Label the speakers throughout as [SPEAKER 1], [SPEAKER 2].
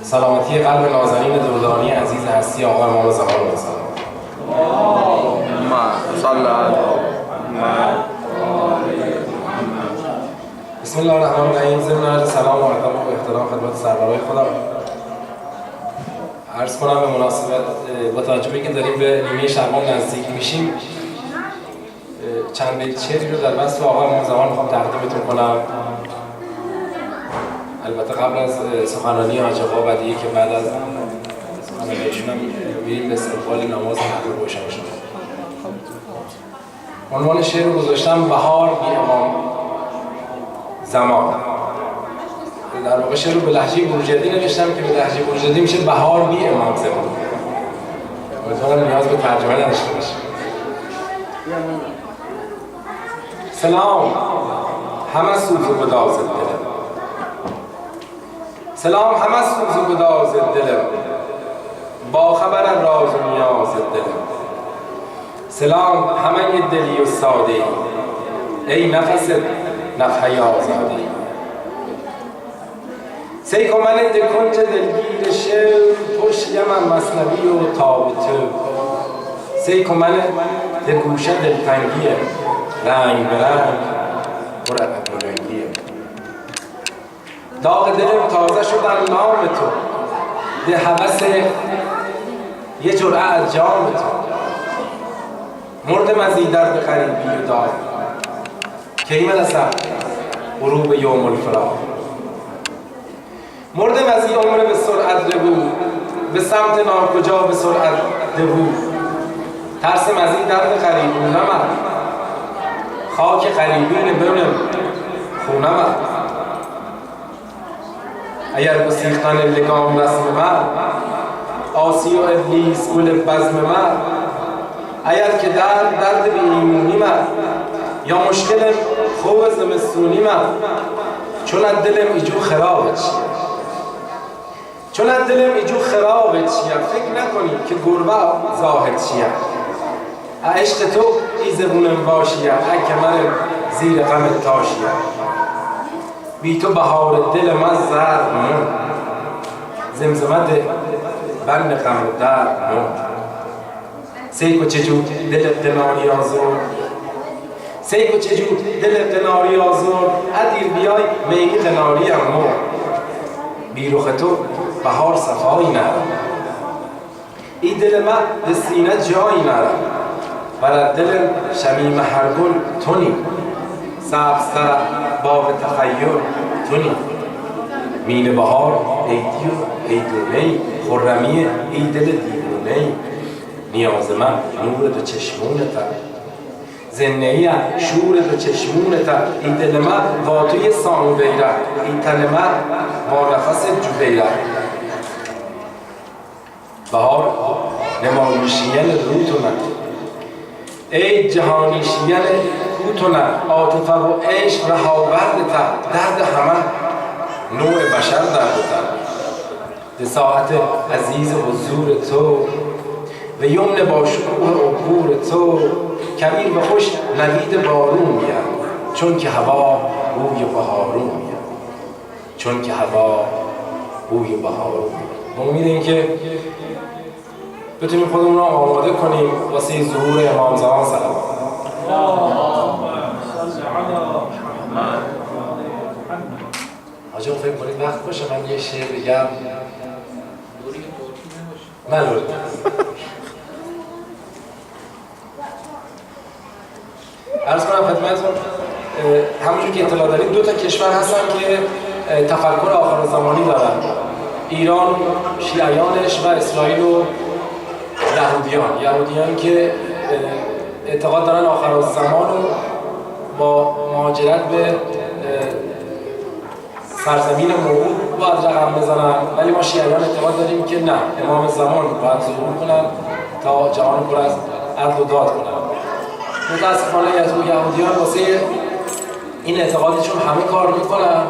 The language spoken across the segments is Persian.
[SPEAKER 1] سلامتی قلب نازنین دردانی عزیز هستی آقا امام زمان بسلام. بسم الله الرحمن الرحیم. ضمن عرض سلام و ادب و احترام خدمت سرورای خودم عرض کنم به مناسبت با توجه به اینکه داریم به نیمه شعبان نزدیک میشیم، چند بیت شعری رو در وصف آقا امام زمان میخوام تقدیمتون کنم. البته قبل از سخنرانی حاج آقا بدیعی که بعد از سخنرانیشون هم میریم به استقبال نماز مغرب روشن شد. عنوان شعر رو گذاشتم بهار بی امام زمان. در واقع شعر رو به لهجه بروجردی نوشتم که به لهجه بروجردی میشه بهار بی امام زمان. امیدوارم نیاز به ترجمه نداشته باشه. سلام همه سوز و گداز دلم، سلام همه سوز و گداز دلم، با خبر راز و نیاز دلم. سلام همه دلی و ساده ای نفس نفحه آزاده. سیکو من ده کنج دلگیر شعر پشت یمن مصنوی و تاب تو. سیکو من ده گوشه دلتنگیه رنگ به رنگ پر رنگیه. داغ دلم تازه شدن نام تو، ده هوس یه جرعه از جام تو. مردم از این درد غریبی و داغ کی مرسم غروب یوم الفراق. مردم از این عمر به سرعت ربو، به سمت ناکجا به سرعت دبو. ترسم از این درد غریبی نمد، خاک غریبین بمنم خونمد. اگر گسیختن لگام رسم من، آسی و ابلیس گل بزم من. اگر که درد بی ایمونی من، یا مشکل خوب زمستونی من. چون از دلم ایجو خرابه چیه، چون از دلم ایجو خرابه چیه. فکر نکنی که گربه ظاهر چیه. عشق تو ای زبونم باشیه، اگه من زیر غم تاشیه. بی تو بهار دل من زرد مون، زمزمه ده بند غم و درد مون. سیکو چجور دل قناری آزور، سیکو چجور دل قناری آزور. عدیر بیای میگی قناری امو. بی رخ تو بهار صفایی نرم، ای دل من به سینه جایی نرم. برد دل شمیم هر گل تونی، سبزتر باغ تخیل تونی. مین بهار ای دیو ای دونهی، خرمی ای دل دیوونهی. نیاز من نور دو چشمونتا، زنهی شور دو چشمونتا. ای دل من واتوی سانو بیره، ای تن من با نفس جوبیره. بهار نمایشین روتونه، ای جهانیشین کوتونه. عاطفه و عشق رهاوردتا، درد همه نوع بشر دردتا. ده ساعت عزیز حضور تو، و یمن با شکوه عبور تو. کبیر و خوش نوید بارون میاد، چون که هوا بوی بهارون میاد، چون که هوا بوی بهارون میاد. با امید اینکه بتونیم خودمون رو آماده کنیم واسه ظهور امام زمان سلام. حاجم فکر کنید وقت باشه من یه شعر بگم. من لوری عرض کنم خدمتتون، همونجور که اطلاع دارید دو تا کشور هستن که تفکر آخرالزمانی دارن، ایران شیعیانش و اسرائیل و یهودیان که اعتقاد دارن آخرالزمان رو با مهاجرت به سرزمین موعود باید رقم بزنن، ولی ما شیعیان اعتقاد داریم که نه، امام زمان باید ظهور کنن تا جهان پر از عدل و داد کنن. متاسفانه از اون یهودیان واسه این اعتقادشون همه کار میکنن،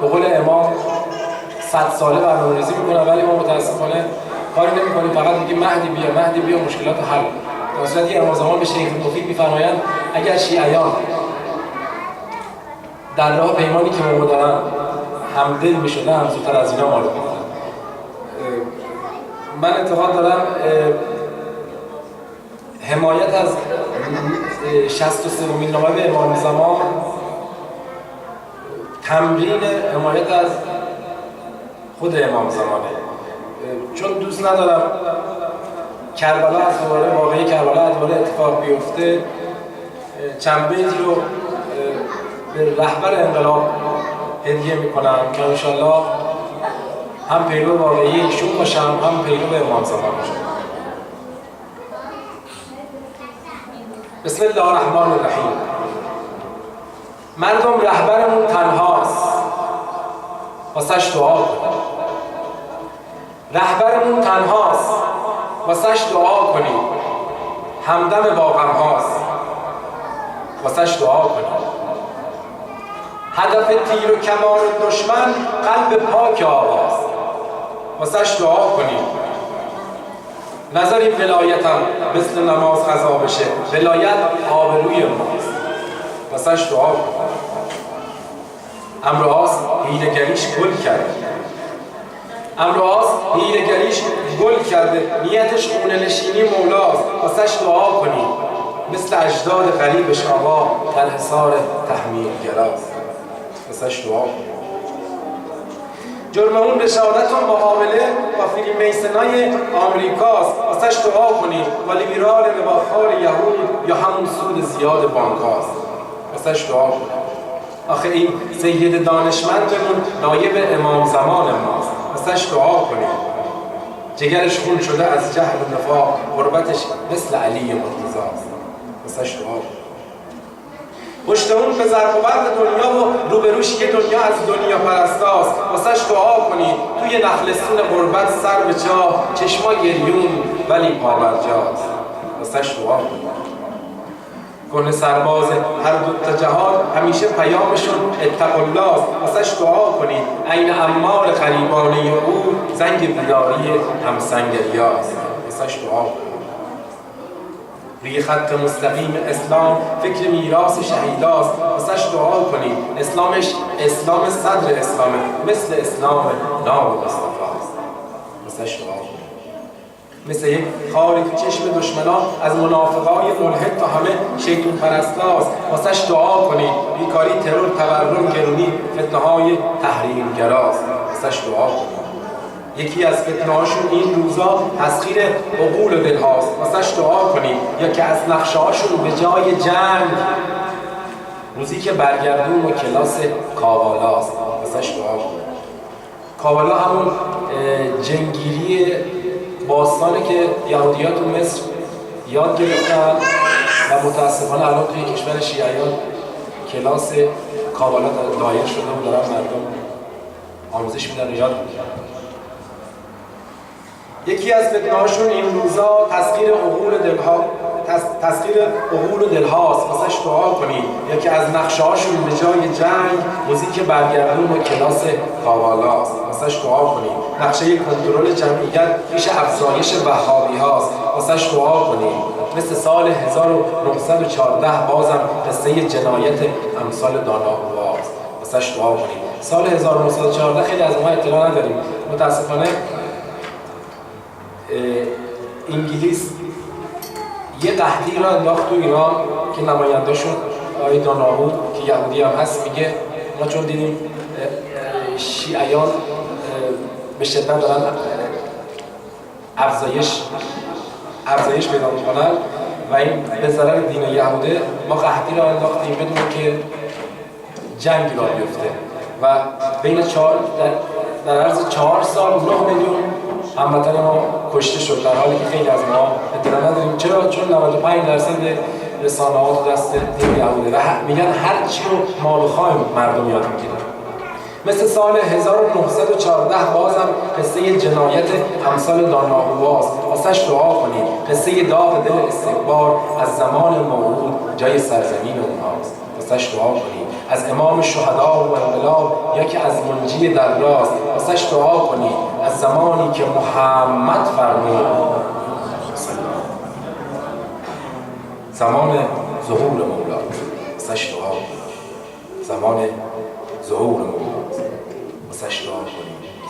[SPEAKER 1] به قول امام 100 ساله برنامه‌ریزی میکنن، ولی ما متاسفانه کاری نمی‌کنیم، فقط میگیم مهدی بیا مشکلات حل. در صورتی که امام زمان به شیخ مفید می‌فرمایند اگر شیعیان در راه پیمانی که ما دارن همدل میشدن هم زودتر از اینا ما رو بودن. من اعتقاد دارم حمایت از 63مین نامه به امام زمان تمرین حمایت از خود امام زمانه، چون دوست ندارم کربلا از دوباره واقعی کربلا از دوباره اتفاق بیفته. چند بیت رو به رهبر انقلاب هدیه میکنم که انشالله هم پیرو واقعی ایشون باشم هم پیرو امام زمان باشم. بسم الله الرحمن الرحیم. مردم رهبرمون تنهاست، واسش دعا کنید. رهبرمون تنهاست، واسش دعا کنید. همدم با غمهاست، واسش دعا کنید. هدف تیر و کمان دشمن قلب پاک آواز، واسش دعا کنید. نذاریم ولایتم مثل نماز قضا بشه، ولایت آبروی ماست، واسش دعا کنید. امروز حیله‌گریش گل کرده، امروز حیله‌گریش گل کرده، نیتش خونه نشینی مولاست، واسش دعا کنید. مثل اجداد غریبش آقا در حصار تحمیلگراست، واسش دعا کنید. جرم اون رشادتون معامله با فریمیسنای آمریکاست، واسش دعا کنید. با لیبرال نواخوار یهود یا همون سود زیاد بانکاست، واسش دعا کنید. آخه این سید دانشمندمون نایب امام زمان ماست، واسش دعا کنید. جگرش خون شده از جهل و نفاق، غربتش مثل علی مرتضاست، واسش دعا کنید. پشت اون به ضرب و برق دنیا و روبروش یه دنیا از دنیا پرستاست، واسش دعا کنید. توی نخلستون غربت سر به چاه، چشما گریون ولی پابرجاست، واسش دعا کنید. گونه سرباز هر دو تا جهان همیشه پیامشون اتقوا الله است، واسش دعا کنید. عین امار غریبانه او زنگ بیداری همسنگریاست، واسش دعا کنید. روی خط مستقیم اسلام فکر میراث شهیداست، واسش دعا کنید. اسلامش اسلام صدر اسلامه، مثل اسلام ناب مصطفاست، واسش دعا کنید. مثل یک خاری تو چشم دشمنان از منافقای ملحد تا همه شیطان پرستاست، واسش دعا کنید. بیکاری، ترور، تورم، گرونی فتنه‌های تحریمگراست، واسش دعا کنید. یکی از فتنه‌هاشون این روزا تسخیر عقول و دلهاست، واسش دعا کنید. یا که از نقشه‌هاشون به جای جنگ روزی که برگردون و کلاس کاوالاست، واسش دعا کنید. کاوالا همون جنگیری باستانه که یهودی‌ها تو مصر یاد گرفتن و متاسفانه الان توی کشور شیعیان کلاس کابالا دایر شده و دارن مردم آموزش میدن و یاد میگیرن. یکی از فتنه‌هاشون این روزا تسخیر عقول و دلهاست، واسش دعا کنید. یا که از نقشه‌هاشون به جای جنگ موزیک برگردون و کلاس کاوالاست، واسش دعا کنید. نقشه کنترل جمعیت پیش افزایش وهابی هاست، واسش دعا کنید. مثل سال 1914 بازم قصه جنایت امثال داناهواست، واسش دعا کنید. سال 1914 خیلی از ما اطلاع نداریم، متاسفانه انگلیس یه قحطی را انداخت تو ایران که نماینده‌شون آقای داناهو که یهودی هم هست میگه ما چون دیدیم شیعیان به شدت دارن افزایش پیدا میکنن و این به ضرر دین یهوده، ما قحطی را انداختیم بدون که جنگی را بیفته و بین در عرض 4 سال 9 میلیون هموطن ما کشته شد، در حالی که خیلی از ما اطلاع نداریم. چرا؟ چون 95% رسانه‌ها تو دست دین یهوده و میگن هر چی رو ما بخوایم مردم یاد میگیرن. مثل سال 1914 بازم قصه جنایت امثال داناهواست، واسش دعا کنید. قصه داغ دل استکبار از زمان موعود جای سرزمین اونهاست، واسش دعا کنید. از امام شهدا و انقلاب یا که از منجی در راست، واسش دعا کنید. از زمانی که محمد فرمود زمان ظهور مولا، واسش دعا کنید. زمان ظهورمون واسش دعا کنیم.